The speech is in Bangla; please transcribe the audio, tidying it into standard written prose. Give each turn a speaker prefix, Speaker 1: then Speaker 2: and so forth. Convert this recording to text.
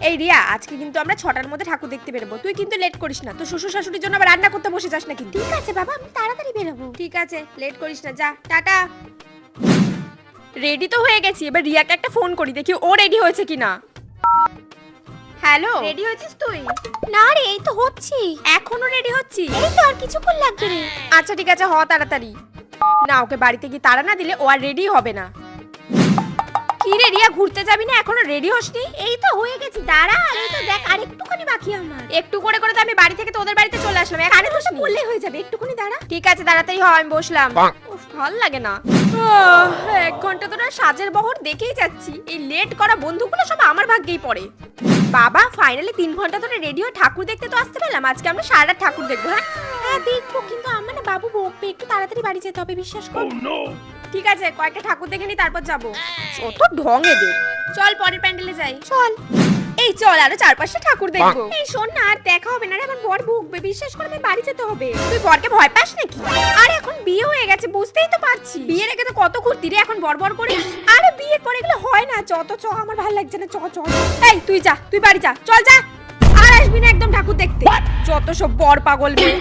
Speaker 1: এই রিয়া, আজকে কিন্তু আমরা 6টার মধ্যে ঠাকুর দেখতে বেরোবো। তুই কিন্তু লেট করিস না। তো শ্বশুর শাশুড়ির জন্য আবার রান্না করতে বসে যাস না কিন্তু।
Speaker 2: ঠিক আছে বাবা, আমি তাড়াতাড়ি বেরোবো।
Speaker 1: ঠিক আছে, লেট করিস না, যা টাটা। রেডি তো হয়ে গেছি, এবার রিয়াকে একটা ফোন করি, দেখি ও রেডি হয়েছে কিনা। হ্যালো, রেডি হয়েছিস তুই?
Speaker 2: না রে, এই তো হচ্ছি।
Speaker 1: এখনো রেডি হচ্ছিস?
Speaker 2: এই তো আর কিছুক্ষণ লাগবে রে।
Speaker 1: আচ্ছা ঠিক আছে, হ তাড়াতাড়ি। না, ওকে বাড়িতে গিয়ে তাড়া না দিলে ও আর রেডি হবে না। কি রে রিয়া, ঘুরতে যাবি না? এখনো রেডি হসনি?
Speaker 2: এই তো হয়ে গেছি, দাঁড়া। আর এই তো দেখ, আর একটুখানি বাকি আমার।
Speaker 1: একটু করে করে তো আমি বাড়ি থেকে তোদের বাড়িতে চলে আসলাম। এখানে
Speaker 2: তো বললেই হয়ে যাবে, একটুখানি দাঁড়া।
Speaker 1: ঠিক আছে, তাড়াতাড়ি হ, আমি বসলাম। উফ, ভাল লাগে না। 1 ঘন্টা ধরে সাজের বহর দেখেই যাচ্ছি। এই লেট করা বন্ধুগুলো সব আমার ভাগ্যেই পড়ে। বাবা, ফাইনালি 3 ঘন্টা ধরে রেডি হয়ে ঠাকুর দেখতে তো আসতে পেলাম। আজকে আমরা সারা রাত ঠাকুর দেখবো। হ্যাঁ
Speaker 2: হ্যাঁ দেখবো, কিন্তু আমার না বাবু বকবে, একটু তাড়াতাড়ি বাড়ি যেতে হবে, বিশ্বাস কর।
Speaker 1: ঠিক আছে, কয়েকটা ঠাকুর দেখে নি, তারপর যাবো। কত ঢং এদের। চল পরের প্যান্ডেলে যাই।
Speaker 2: চল।
Speaker 1: এই চল, আরো 4-5টা ঠাকুর দেখবো।
Speaker 2: এই শোন না, আর দেখা হবে না রে, আমার বর বকবে, বিশ্বাস করে আমি বাড়ি যেতে হবে।
Speaker 1: তুই বরকে ভয় পাস নাকি? আর এখন বিয়ে হয়ে গেছে, বুঝতেই তো পারছি। বিয়ের আগে তো কত ঘুরতি রে, এখন বর বর করে।
Speaker 2: আরে বিয়ের পরে এগুলো হয় না, চ আমার ভালো লাগছে না, চ।
Speaker 1: এই তুই যা, তুই বাড়ি যা, চল যা। আর আসবি না একদম ঠাকুর দেখতে। যত সব বর পাগল মেয়ে।